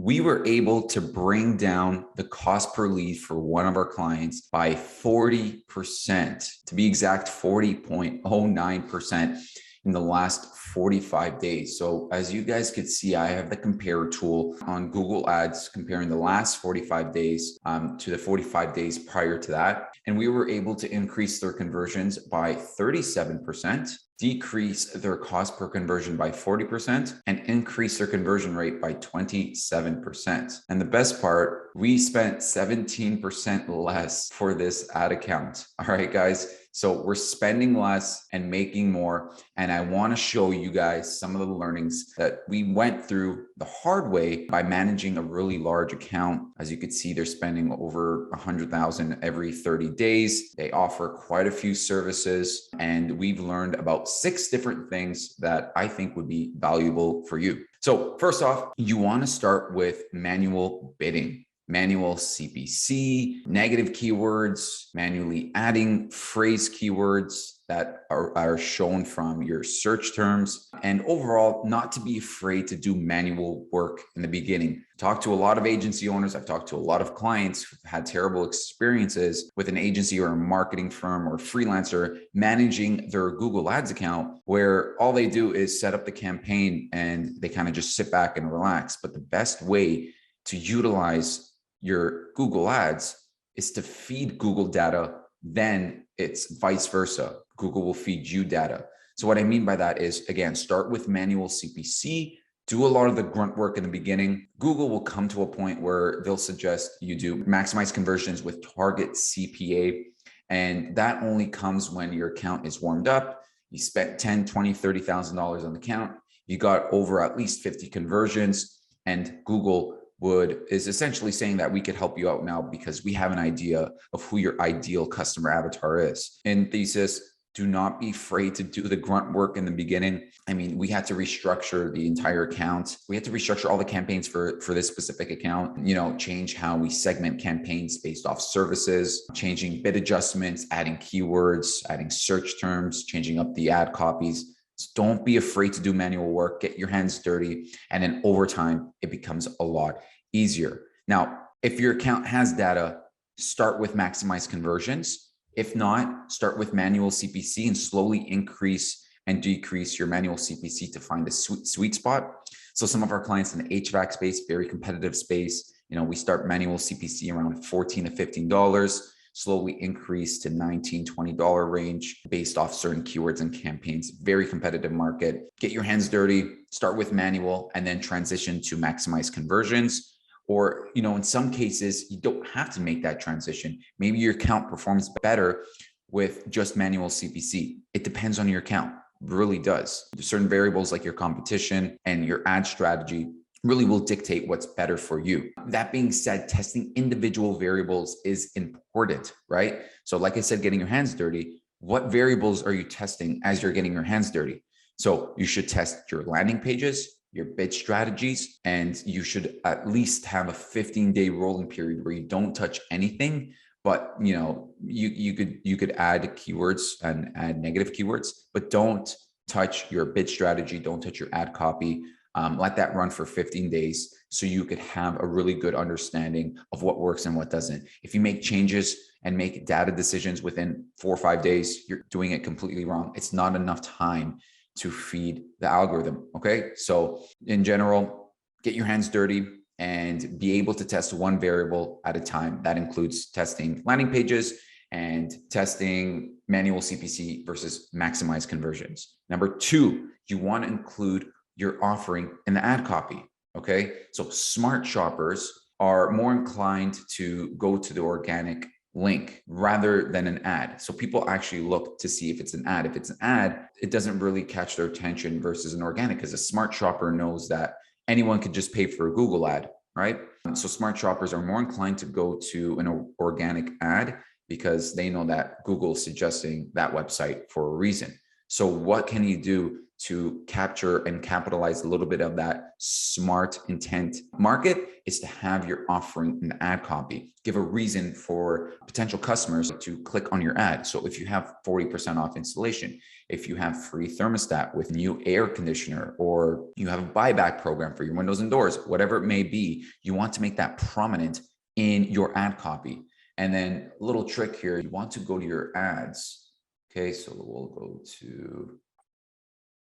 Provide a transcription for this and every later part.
we were able to bring down the cost per lead for one of our clients by 40%, to be exact, 40.09% in the last 45 days. So as you guys could see, I have the compare tool on Google Ads comparing the last 45 days to the 45 days prior to that. And we were able to increase their conversions by 37%, decrease their cost per conversion by 40%, and increase their conversion rate by 27%. And the best part, we spent 17% less for this ad account. All right, guys. So we're spending less and making more. And I want to show you guys some of the learnings that we went through the hard way by managing a really large account. As you can see, they're spending over 100,000 every 30 days. They offer quite a few services, and we've learned about 6 different things that I think would be valuable for you. So first off, you want to start with manual bidding. Manual CPC, negative keywords, manually adding phrase keywords that are shown from your search terms, and overall, not to be afraid to do manual work in the beginning. Talk to a lot of agency owners. I've talked to a lot of clients who've had terrible experiences with an agency or a marketing firm or freelancer managing their Google Ads account, where all they do is set up the campaign and they kind of just sit back and relax. But the best way to utilize your Google Ads is to feed Google data, then it's vice versa. Google will feed you data. So what I mean by that is, again, start with manual CPC, do a lot of the grunt work in the beginning. Google will come to a point where they'll suggest you do maximize conversions with target CPA. And that only comes when your account is warmed up. You spent $10,000, $20,000, $30,000 on the account. You got over at least 50 conversions, and Google is essentially saying that we could help you out now because we have an idea of who your ideal customer avatar is. In thesis, do not be afraid to do the grunt work in the beginning. I mean, we had to restructure the entire account. We had to restructure all the campaigns for this specific account, change how we segment campaigns based off services, changing bid adjustments, adding keywords, adding search terms, changing up the ad copies. So don't be afraid to do manual work, get your hands dirty, and then over time, it becomes a lot easier. Now, if your account has data, start with maximize conversions. If not, start with manual CPC and slowly increase and decrease your manual CPC to find the sweet spot. So some of our clients in the HVAC space, very competitive space, we start manual CPC around $14 to $15. Slowly increase to $19, $20 range based off certain keywords and campaigns. Very competitive market. Get your hands dirty, start with manual, and then transition to maximize conversions. Or, in some cases, you don't have to make that transition. Maybe your account performs better with just manual CPC. It depends on your account. It really does. There's certain variables like your competition and your ad strategy really will dictate what's better for you. That being said, testing individual variables is important, right? So like I said, getting your hands dirty, what variables are you testing as you're getting your hands dirty? So you should test your landing pages, your bid strategies, and you should at least have a 15-day rolling period where you don't touch anything. But you could add keywords and add negative keywords, but don't touch your bid strategy, don't touch your ad copy. Let that run for 15 days so you could have a really good understanding of what works and what doesn't. If you make changes and make data decisions within 4 or 5 days, you're doing it completely wrong. It's not enough time to feed the algorithm. Okay. So in general, get your hands dirty and be able to test one variable at a time. That includes testing landing pages and testing manual CPC versus maximize conversions. Number 2, you want to include your offering in the ad copy. Okay. So smart shoppers are more inclined to go to the organic link rather than an ad. So people actually look to see if it's an ad. If it's an ad, it doesn't really catch their attention versus an organic, because a smart shopper knows that anyone could just pay for a Google ad, right? So smart shoppers are more inclined to go to an organic ad because they know that Google is suggesting that website for a reason. So what can you do to capture and capitalize a little bit of that smart intent market is to have your offering in ad copy. Give a reason for potential customers to click on your ad. So if you have 40% off installation, if you have free thermostat with new air conditioner, or you have a buyback program for your windows and doors, whatever it may be, you want to make that prominent in your ad copy. And then a little trick here, you want to go to your ads. Okay, so we'll go to,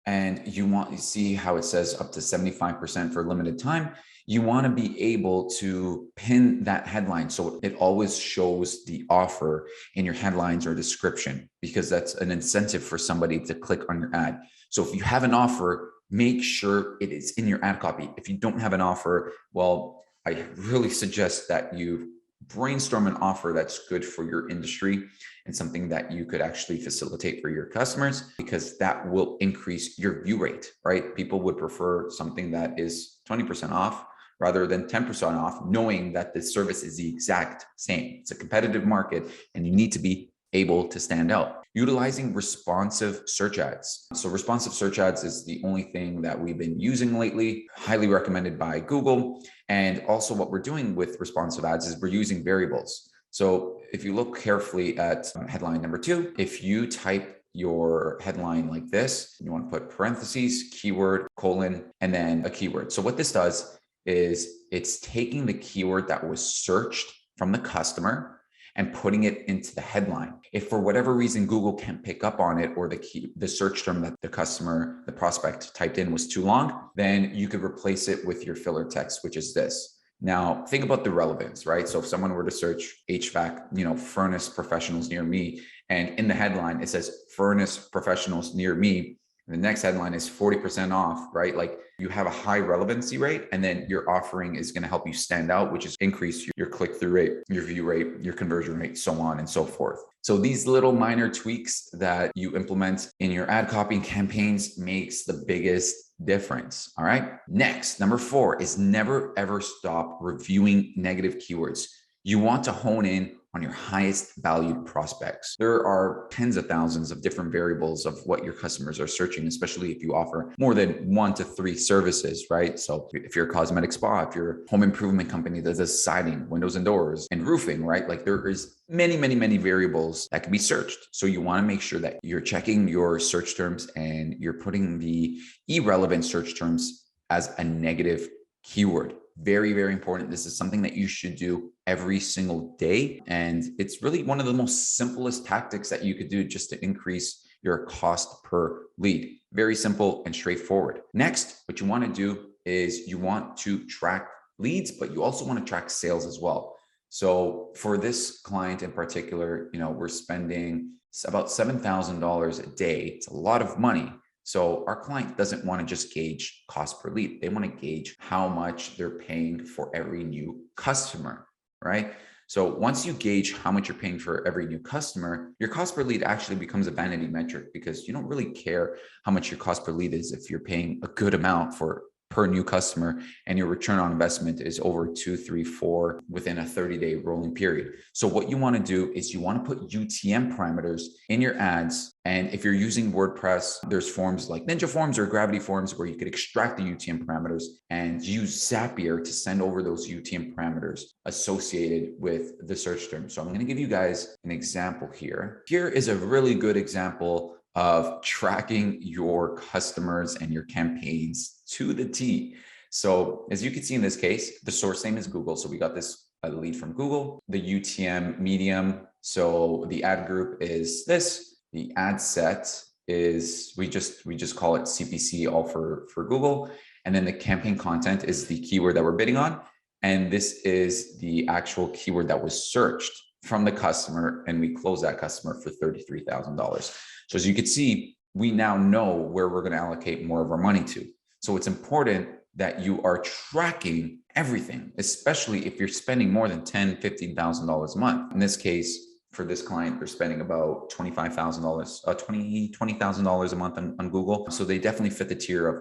and you want to see how it says up to 75% for a limited time. You want to be able to pin that headline so it always shows the offer in your headlines or description, because that's an incentive for somebody to click on your ad. So if you have an offer, make sure it is in your ad copy. If you don't have an offer, well, I really suggest that you brainstorm an offer that's good for your industry and something that you could actually facilitate for your customers, because that will increase your view rate, right? People would prefer something that is 20% off rather than 10% off, knowing that the service is the exact same. It's a competitive market and you need to be able to stand out. Utilizing responsive search ads. So responsive search ads is the only thing that we've been using lately, highly recommended by Google. And also what we're doing with responsive ads is we're using variables. So if you look carefully at headline number 2, if you type your headline like this, you want to put parentheses, keyword, colon, and then a keyword. So what this does is it's taking the keyword that was searched from the customer and putting it into the headline. If for whatever reason Google can't pick up on it, or the search term that the customer, the prospect typed in was too long, then you could replace it with your filler text, which is this. Now, think about the relevance, right? So if someone were to search HVAC, furnace professionals near me, and in the headline, it says furnace professionals near me, and the next headline is 40% off, right? Like, you have a high relevancy rate, and then your offering is going to help you stand out, which is increase your click-through rate, your view rate, your conversion rate, so on and so forth. So these little minor tweaks that you implement in your ad copy and campaigns makes the biggest difference. All right. Next, number 4 is never ever stop reviewing negative keywords. You want to hone in on your highest valued prospects. There are tens of thousands of different variables of what your customers are searching, especially if you offer more than 1 to 3 services, right? So if you're a cosmetic spa, if you're a home improvement company that does siding, windows and doors, and roofing, right? Like, there is many variables that can be searched. So you want to make sure that you're checking your search terms and you're putting the irrelevant search terms as a negative keyword. Very, very important. This is something that you should do every single day. And it's really one of the most simplest tactics that you could do just to increase your cost per lead. Very simple and straightforward. Next, what you want to do is you want to track leads, but you also want to track sales as well. So for this client in particular, we're spending about $7,000 a day. It's a lot of money. So our client doesn't want to just gauge cost per lead. They want to gauge how much they're paying for every new customer, right? So once you gauge how much you're paying for every new customer, your cost per lead actually becomes a vanity metric, because you don't really care how much your cost per lead is if you're paying a good amount per new customer and your return on investment is over 2, 3, 4 within a 30-day rolling period. So what you want to do is you want to put UTM parameters in your ads. And if you're using WordPress, there's forms like Ninja Forms or Gravity Forms where you could extract the UTM parameters and use Zapier to send over those UTM parameters associated with the search term. So I'm going to give you guys an example here. Here is a really good example of tracking your customers and your campaigns to the T. So as you can see in this case, the source name is Google. So we got this lead from Google, the UTM medium. So the ad group is this, the ad set is, we just call it CPC, all for Google. And then the campaign content is the keyword that we're bidding on. And this is the actual keyword that was searched from the customer. And we close that customer for $33,000. So as you can see, we now know where we're going to allocate more of our money to. So it's important that you are tracking everything, especially if you're spending more than $10,000, $15,000 a month. In this case, for this client, they're spending about $25,000, $20,000 a month on Google. So they definitely fit the tier of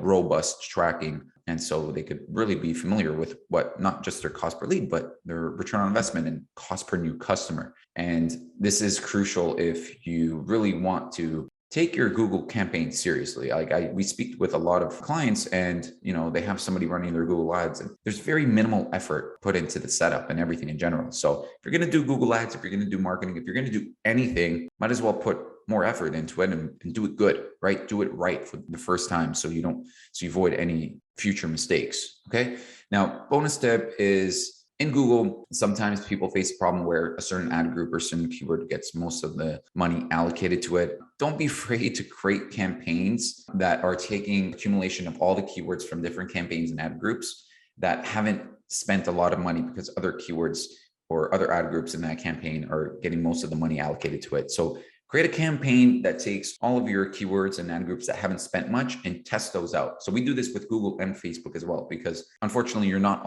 robust tracking. And so they could really be familiar with what, not just their cost per lead, but their return on investment and cost per new customer. And this is crucial if you really want to take your Google campaign seriously. We speak with a lot of clients, and they have somebody running their Google ads, and there's very minimal effort put into the setup and everything in general. So if you're going to do Google ads, if you're going to do marketing, if you're going to do anything, might as well put more effort into it and do it good, right? Do it right for the first time, so you avoid any future mistakes. Okay. Now, bonus tip is, in Google, sometimes people face a problem where a certain ad group or certain keyword gets most of the money allocated to it. Don't be afraid to create campaigns that are taking accumulation of all the keywords from different campaigns and ad groups that haven't spent a lot of money, because other keywords or other ad groups in that campaign are getting most of the money allocated to it. So create a campaign that takes all of your keywords and ad groups that haven't spent much and test those out. So we do this with Google and Facebook as well, because unfortunately, you're not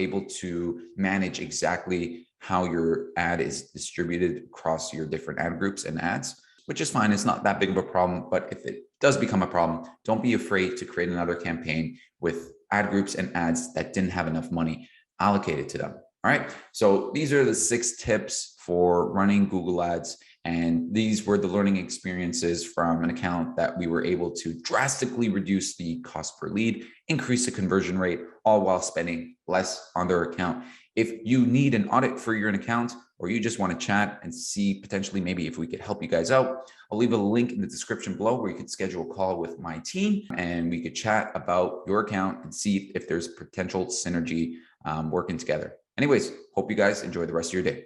able to manage exactly how your ad is distributed across your different ad groups and ads, which is fine. It's not that big of a problem. But if it does become a problem, don't be afraid to create another campaign with ad groups and ads that didn't have enough money allocated to them. All right. So these are the 6 tips for running Google ads. And these were the learning experiences from an account that we were able to drastically reduce the cost per lead, increase the conversion rate, all while spending less on their account. If you need an audit for your account, or you just want to chat and see potentially maybe if we could help you guys out, I'll leave a link in the description below where you could schedule a call with my team and we could chat about your account and see if there's potential synergy working together. Anyways, hope you guys enjoy the rest of your day.